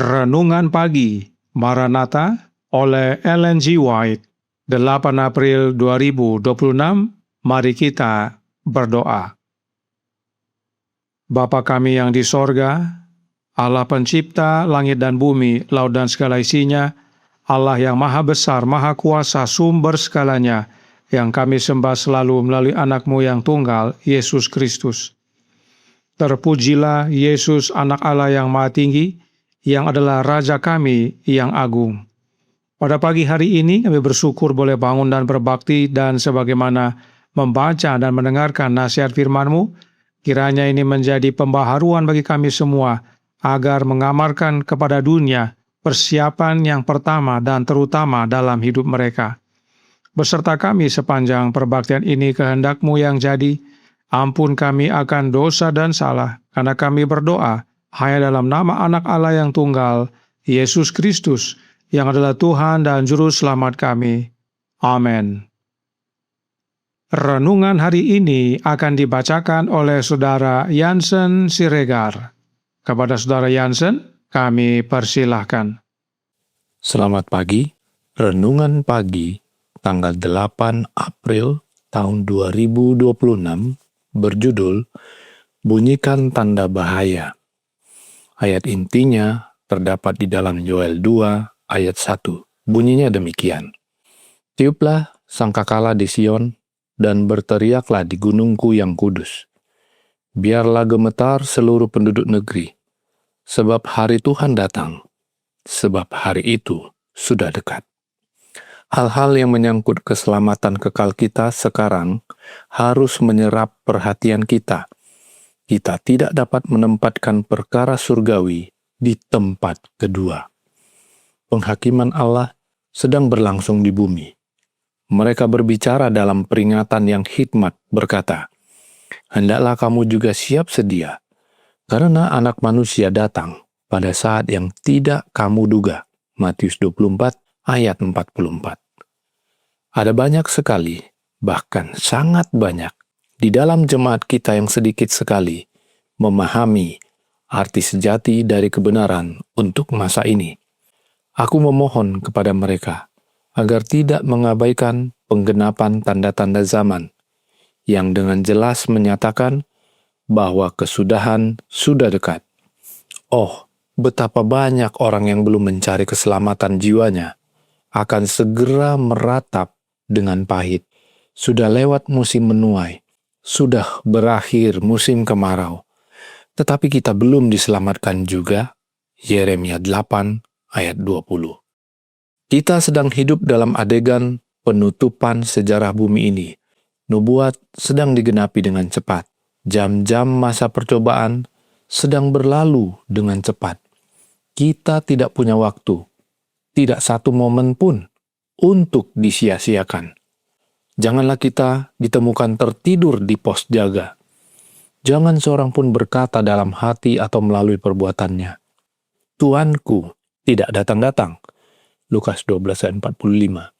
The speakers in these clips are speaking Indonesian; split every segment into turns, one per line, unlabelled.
Renungan Pagi Maranatha oleh Ellen G. White, 8 April 2026. Mari kita berdoa. Bapa kami yang di sorga, Allah pencipta langit dan bumi, laut dan segala isinya, Allah yang maha besar, maha kuasa, sumber segalanya, yang kami sembah selalu melalui anak-Mu yang tunggal, Yesus Kristus. Terpujilah Yesus, anak Allah yang maha tinggi, yang adalah Raja kami yang agung. Pada pagi hari ini kami bersyukur boleh bangun dan berbakti, dan sebagaimana membaca dan mendengarkan nasihat firman-Mu, kiranya ini menjadi pembaharuan bagi kami semua, agar mengamarkan kepada dunia persiapan yang pertama dan terutama dalam hidup mereka. Beserta kami sepanjang perbaktian ini, kehendak-Mu yang jadi. Ampun kami akan dosa dan salah, karena kami berdoa hanya dalam nama anak Allah yang tunggal, Yesus Kristus, yang adalah Tuhan dan Juru Selamat kami. Amin. Renungan hari ini akan dibacakan oleh Saudara Jansen Siregar. Kepada Saudara Jansen, kami persilahkan.
Selamat pagi. Renungan pagi tanggal 8 April tahun 2026 berjudul Bunyikan Tanda Bahaya. Ayat intinya terdapat di dalam Yoel 2 ayat 1. Bunyinya demikian. Tiuplah sangkakala di Sion dan berteriaklah di gunungku yang kudus. Biarlah gemetar seluruh penduduk negeri, sebab hari Tuhan datang, sebab hari itu sudah dekat. Hal-hal yang menyangkut keselamatan kekal kita sekarang harus menyerap perhatian kita. Kita tidak dapat menempatkan perkara surgawi di tempat kedua. Penghakiman Allah sedang berlangsung di bumi. Mereka berbicara dalam peringatan yang hikmat, berkata, "Hendaklah kamu juga siap sedia, karena Anak Manusia datang pada saat yang tidak kamu duga." Matius 24 ayat 44. Ada banyak sekali, bahkan sangat banyak, di dalam jemaat kita yang sedikit sekali memahami arti sejati dari kebenaran untuk masa ini. Aku memohon kepada mereka agar tidak mengabaikan penggenapan tanda-tanda zaman yang dengan jelas menyatakan bahwa kesudahan sudah dekat. Oh, betapa banyak orang yang belum mencari keselamatan jiwanya akan segera meratap dengan pahit. Sudah lewat musim menuai, sudah berakhir musim kemarau, tetapi kita belum diselamatkan juga. Yeremia 8 ayat 20. Kita sedang hidup dalam adegan penutupan sejarah bumi ini. Nubuat sedang digenapi dengan cepat. Jam-jam masa percobaan sedang berlalu dengan cepat. Kita tidak punya waktu, tidak satu momen pun untuk disia-siakan. Janganlah kita ditemukan tertidur di pos jaga. Jangan seorang pun berkata dalam hati atau melalui perbuatannya, "Tuanku tidak datang-datang." Lukas 12 ayat 45.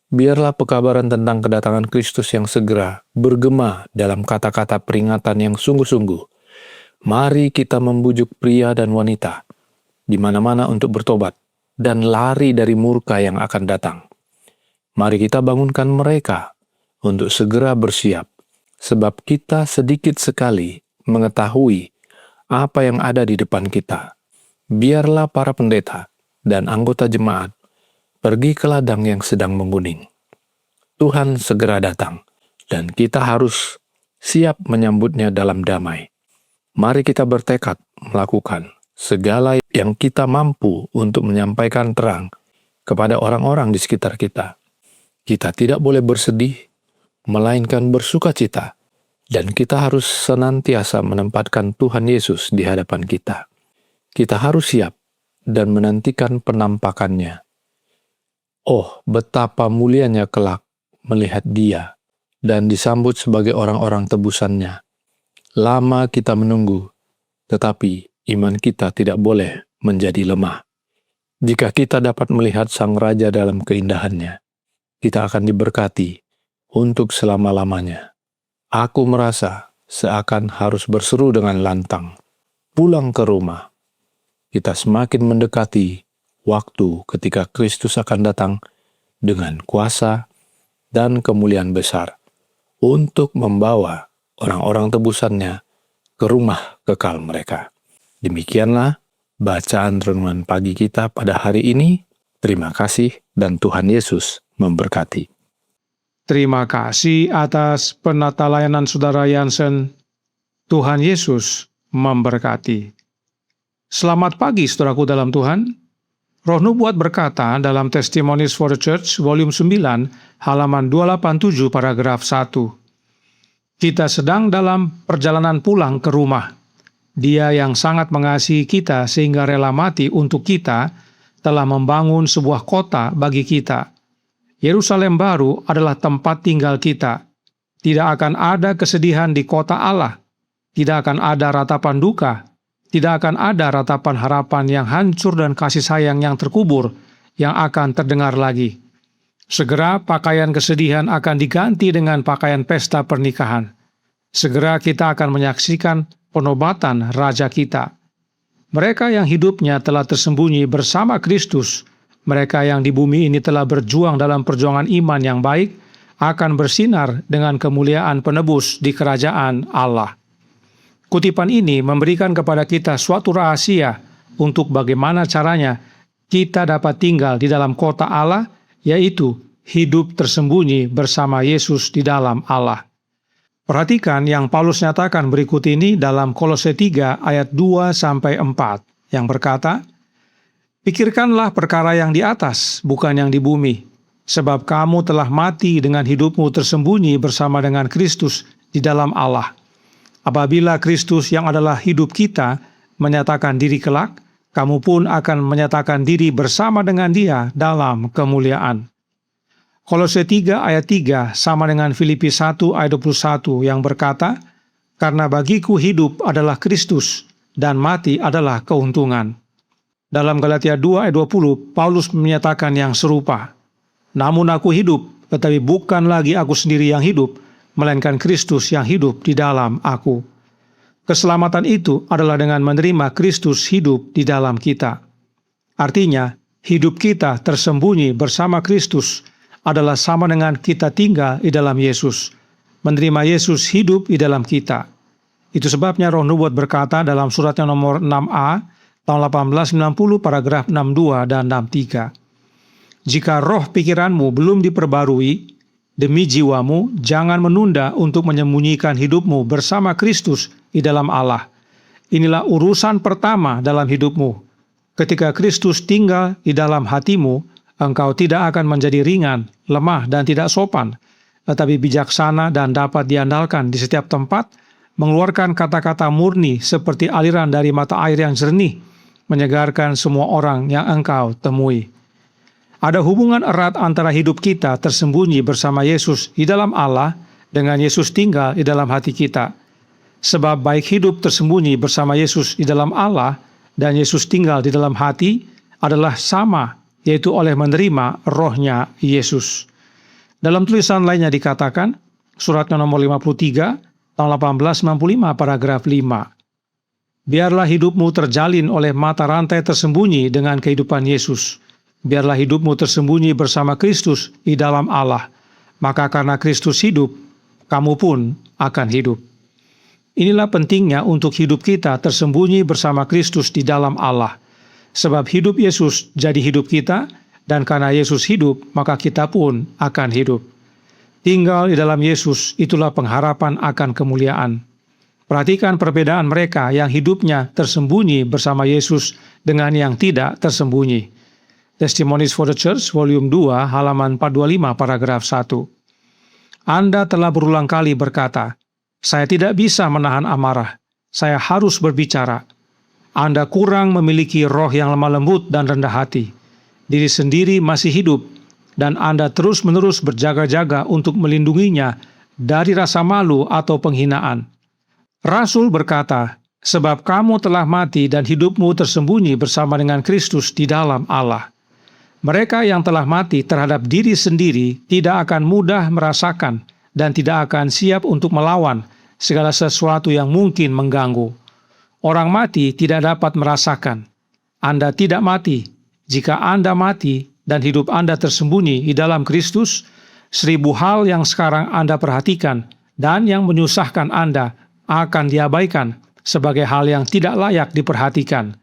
Biarlah pekabaran tentang kedatangan Kristus yang segera bergema dalam kata-kata peringatan yang sungguh-sungguh. Mari kita membujuk pria dan wanita di mana-mana untuk bertobat dan lari dari murka yang akan datang. Mari kita bangunkan mereka untuk segera bersiap, sebab kita sedikit sekali mengetahui apa yang ada di depan kita. Biarlah para pendeta dan anggota jemaat pergi ke ladang yang sedang menguning. Tuhan segera datang, dan kita harus siap menyambutnya dalam damai. Mari kita bertekad melakukan segala yang kita mampu untuk menyampaikan terang kepada orang-orang di sekitar kita. Kita tidak boleh bersedih, melainkan bersukacita, dan kita harus senantiasa menempatkan Tuhan Yesus di hadapan kita. Kita harus siap dan menantikan penampakannya. Oh, betapa mulianya kelak melihat Dia dan disambut sebagai orang-orang tebusannya. Lama kita menunggu, tetapi iman kita tidak boleh menjadi lemah. Jika kita dapat melihat Sang Raja dalam keindahannya, kita akan diberkati untuk selama-lamanya. Aku merasa seakan harus berseru dengan lantang, pulang ke rumah. kita semakin mendekati waktu ketika Kristus akan datang dengan kuasa dan kemuliaan besar untuk membawa orang-orang tebusannya ke rumah kekal mereka. Demikianlah bacaan renungan pagi kita pada hari ini. Terima kasih dan Tuhan Yesus memberkati.
Terima kasih atas penata layanan Saudara Yansen. Tuhan Yesus memberkati. Selamat pagi saudaraku dalam Tuhan. Roh Nubuat berkata dalam Testimonies for the Church, volume 9, halaman 287, paragraf 1. Kita sedang dalam perjalanan pulang ke rumah. Dia yang sangat mengasihi kita sehingga rela mati untuk kita, telah membangun sebuah kota bagi kita. Yerusalem baru adalah tempat tinggal kita. Tidak akan ada kesedihan di kota Allah. Tidak akan ada ratapan duka. Tidak akan ada ratapan harapan yang hancur dan kasih sayang yang terkubur yang akan terdengar lagi. Segera pakaian kesedihan akan diganti dengan pakaian pesta pernikahan. Segera kita akan menyaksikan penobatan Raja kita. Mereka yang hidupnya telah tersembunyi bersama Kristus, mereka yang di bumi ini telah berjuang dalam perjuangan iman yang baik, akan bersinar dengan kemuliaan penebus di kerajaan Allah. Kutipan ini memberikan kepada kita suatu rahasia untuk bagaimana caranya kita dapat tinggal di dalam kota Allah, yaitu hidup tersembunyi bersama Yesus di dalam Allah. Perhatikan yang Paulus nyatakan berikut ini dalam Kolose 3 ayat 2-4 yang berkata, "Pikirkanlah perkara yang di atas, bukan yang di bumi, sebab kamu telah mati dengan hidupmu tersembunyi bersama dengan Kristus di dalam Allah. Apabila Kristus yang adalah hidup kita menyatakan diri kelak, kamu pun akan menyatakan diri bersama dengan Dia dalam kemuliaan." Kolose 3 ayat 3 sama dengan Filipi 1 ayat 21 yang berkata, "Karena bagiku hidup adalah Kristus dan mati adalah keuntungan." Dalam Galatia 2 ayat 20, Paulus menyatakan yang serupa, "Namun aku hidup, tetapi bukan lagi aku sendiri yang hidup, melainkan Kristus yang hidup di dalam aku." Keselamatan itu adalah dengan menerima Kristus hidup di dalam kita. Artinya, hidup kita tersembunyi bersama Kristus adalah sama dengan kita tinggal di dalam Yesus, menerima Yesus hidup di dalam kita. Itu sebabnya Roh Nubuat berkata dalam suratnya nomor 6a, tahun 1890, paragraf 62 dan 63. "Jika roh pikiranmu belum diperbarui, demi jiwamu jangan menunda untuk menyembunyikan hidupmu bersama Kristus di dalam Allah. Inilah urusan pertama dalam hidupmu. Ketika Kristus tinggal di dalam hatimu, engkau tidak akan menjadi ringan, lemah, dan tidak sopan, tetapi bijaksana dan dapat diandalkan di setiap tempat, mengeluarkan kata-kata murni seperti aliran dari mata air yang jernih, menyegarkan semua orang yang engkau temui." Ada hubungan erat antara hidup kita tersembunyi bersama Yesus di dalam Allah dengan Yesus tinggal di dalam hati kita. Sebab baik hidup tersembunyi bersama Yesus di dalam Allah dan Yesus tinggal di dalam hati adalah sama, yaitu oleh menerima rohnya Yesus. Dalam tulisan lainnya dikatakan, suratnya nomor 53, tahun 1895, paragraf 5. "Biarlah hidupmu terjalin oleh mata rantai tersembunyi dengan kehidupan Yesus. Biarlah hidupmu tersembunyi bersama Kristus di dalam Allah. Maka karena Kristus hidup, kamu pun akan hidup." Inilah pentingnya untuk hidup kita tersembunyi bersama Kristus di dalam Allah. Sebab hidup Yesus jadi hidup kita, dan karena Yesus hidup, maka kita pun akan hidup. Tinggal di dalam Yesus, itulah pengharapan akan kemuliaan. Perhatikan perbedaan mereka yang hidupnya tersembunyi bersama Yesus dengan yang tidak tersembunyi. Testimonies for the Church, volume 2, halaman 425, paragraf 1. "Anda telah berulang kali berkata, 'Saya tidak bisa menahan amarah, saya harus berbicara.' Anda kurang memiliki roh yang lemah lembut dan rendah hati. Diri sendiri masih hidup, dan Anda terus-menerus berjaga-jaga untuk melindunginya dari rasa malu atau penghinaan. Rasul berkata, "Sebab kamu telah mati dan hidupmu tersembunyi bersama dengan Kristus di dalam Allah." Mereka yang telah mati terhadap diri sendiri tidak akan mudah merasakan dan tidak akan siap untuk melawan segala sesuatu yang mungkin mengganggu. Orang mati tidak dapat merasakan, Anda tidak mati. Jika Anda mati dan hidup Anda tersembunyi di dalam Kristus, 1000 hal yang sekarang Anda perhatikan dan yang menyusahkan Anda akan diabaikan sebagai hal yang tidak layak diperhatikan.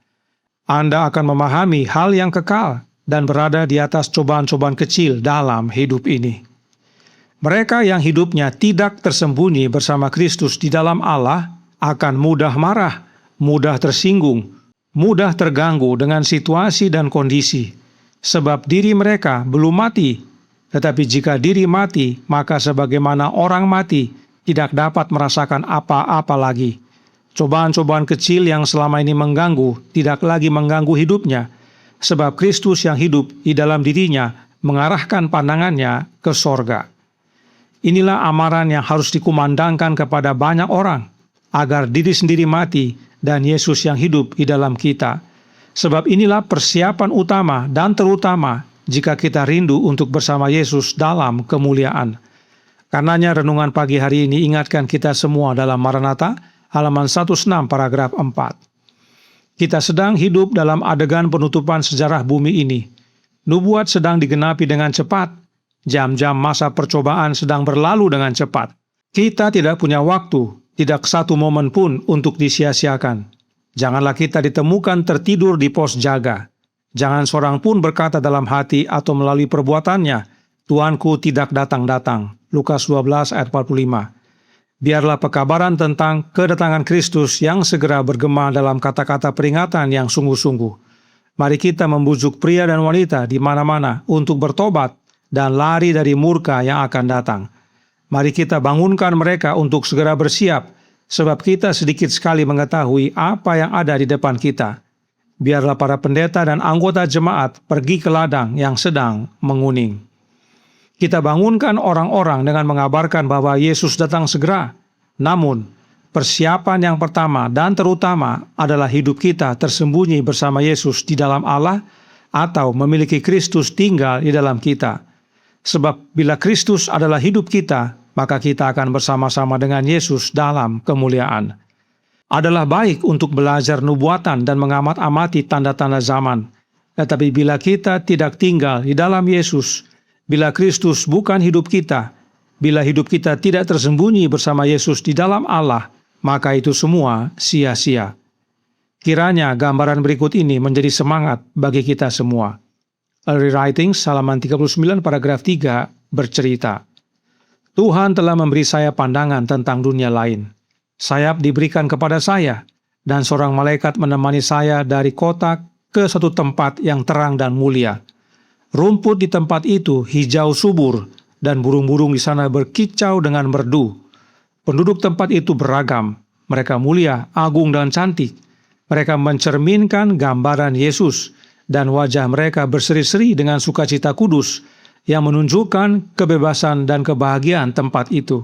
Anda akan memahami hal yang kekal dan berada di atas cobaan-cobaan kecil dalam hidup ini. Mereka yang hidupnya tidak tersembunyi bersama Kristus di dalam Allah akan mudah marah, mudah tersinggung, mudah terganggu dengan situasi dan kondisi, sebab diri mereka belum mati. Tetapi jika diri mati, maka sebagaimana orang mati tidak dapat merasakan apa-apa lagi. Cobaan-cobaan kecil yang selama ini mengganggu tidak lagi mengganggu hidupnya, sebab Kristus yang hidup di dalam dirinya mengarahkan pandangannya ke sorga. Inilah amaran yang harus dikumandangkan kepada banyak orang, agar diri sendiri mati dan Yesus yang hidup di dalam kita. Sebab inilah persiapan utama dan terutama jika kita rindu untuk bersama Yesus dalam kemuliaan. Karenanya renungan pagi hari ini ingatkan kita semua dalam Maranatha, halaman 106 paragraf 4. Kita sedang hidup dalam adegan penutupan sejarah bumi ini. Nubuat sedang digenapi dengan cepat. Jam-jam masa percobaan sedang berlalu dengan cepat. Kita tidak punya waktu, tidak satu momen pun untuk disia-siakan. Janganlah kita ditemukan tertidur di pos jaga. Jangan seorang pun berkata dalam hati atau melalui perbuatannya, Tuanku tidak datang-datang. Lukas 12 ayat 45. Biarlah pekabaran tentang kedatangan Kristus yang segera bergema dalam kata-kata peringatan yang sungguh-sungguh. Mari kita membujuk pria dan wanita di mana-mana untuk bertobat dan lari dari murka yang akan datang. Mari kita bangunkan mereka untuk segera bersiap, sebab kita sedikit sekali mengetahui apa yang ada di depan kita. Biarlah para pendeta dan anggota jemaat pergi ke ladang yang sedang menguning. Kita bangunkan orang-orang dengan mengabarkan bahwa Yesus datang segera. Namun, persiapan yang pertama dan terutama adalah hidup kita tersembunyi bersama Yesus di dalam Allah atau memiliki Kristus tinggal di dalam kita. Sebab bila Kristus adalah hidup kita, maka kita akan bersama-sama dengan Yesus dalam kemuliaan. Adalah baik untuk belajar nubuatan dan mengamat-amati tanda-tanda zaman. Tetapi bila kita tidak tinggal di dalam Yesus, bila Kristus bukan hidup kita, bila hidup kita tidak tersembunyi bersama Yesus di dalam Allah, maka itu semua sia-sia. Kiranya gambaran berikut ini menjadi semangat bagi kita semua. Early Writings, halaman 39 paragraf 3 bercerita, Tuhan telah memberi saya pandangan tentang dunia lain. Sayap diberikan kepada saya, dan seorang malaikat menemani saya dari kota ke satu tempat yang terang dan mulia. Rumput di tempat itu hijau subur, dan burung-burung di sana berkicau dengan merdu. Penduduk tempat itu beragam, mereka mulia, agung dan cantik. Mereka mencerminkan gambaran Yesus, dan wajah mereka berseri-seri dengan sukacita kudus, yang menunjukkan kebebasan dan kebahagiaan tempat itu.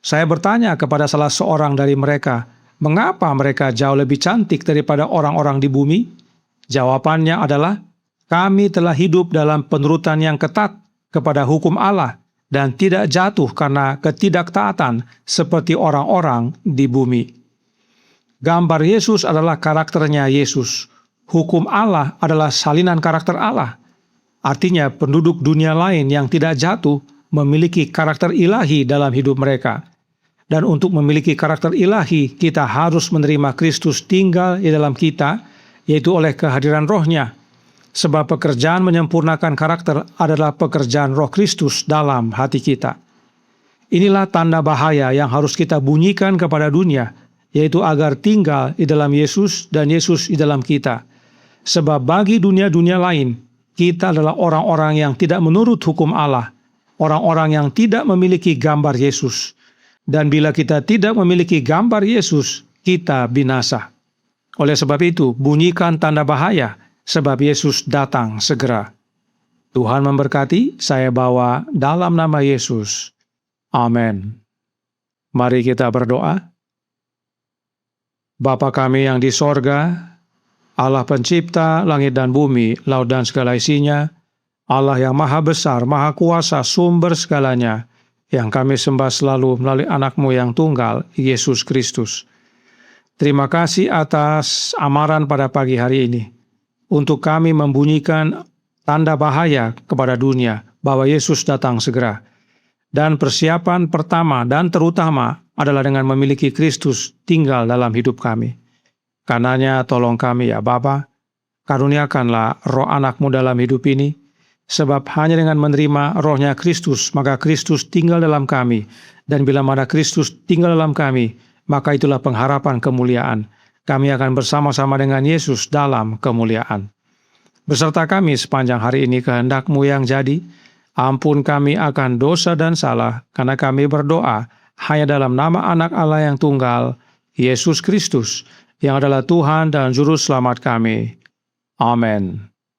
Saya bertanya kepada salah seorang dari mereka, mengapa mereka jauh lebih cantik daripada orang-orang di bumi? Jawabannya adalah, kami telah hidup dalam penurutan yang ketat kepada hukum Allah dan tidak jatuh karena ketidaktaatan seperti orang-orang di bumi. Gambar Yesus adalah karakternya Yesus. Hukum Allah adalah salinan karakter Allah. Artinya penduduk dunia lain yang tidak jatuh memiliki karakter ilahi dalam hidup mereka. Dan untuk memiliki karakter ilahi, kita harus menerima Kristus tinggal di dalam kita, yaitu oleh kehadiran Roh-Nya. Sebab pekerjaan menyempurnakan karakter adalah pekerjaan Roh Kristus dalam hati kita. Inilah tanda bahaya yang harus kita bunyikan kepada dunia, yaitu agar tinggal di dalam Yesus dan Yesus di dalam kita. Sebab bagi dunia-dunia lain, kita adalah orang-orang yang tidak menurut hukum Allah, orang-orang yang tidak memiliki gambar Yesus. Dan bila kita tidak memiliki gambar Yesus, kita binasa. Oleh sebab itu, bunyikan tanda bahaya, sebab Yesus datang segera. Tuhan memberkati, saya bawa dalam nama Yesus. Amin. Mari kita berdoa. Bapa kami yang di sorga, Allah pencipta langit dan bumi, laut dan segala isinya, Allah yang maha besar, maha kuasa, sumber segalanya, yang kami sembah selalu melalui anak-Mu yang tunggal, Yesus Kristus. Terima kasih atas amaran pada pagi hari ini. untuk kami membunyikan tanda bahaya kepada dunia bahwa Yesus datang segera. Dan persiapan pertama dan terutama adalah dengan memiliki Kristus tinggal dalam hidup kami. Karenanya tolong kami ya Bapa, karuniakanlah roh anak-Mu dalam hidup ini, sebab hanya dengan menerima rohnya Kristus, maka Kristus tinggal dalam kami. Dan bila mana Kristus tinggal dalam kami, maka itulah pengharapan kemuliaan. Kami akan bersama-sama dengan Yesus dalam kemuliaan. Beserta kami sepanjang hari ini kehendak-Mu yang jadi, ampun kami akan dosa dan salah, karena kami berdoa hanya dalam nama anak Allah yang tunggal, Yesus Kristus, yang adalah Tuhan dan Juru Selamat kami. Amin.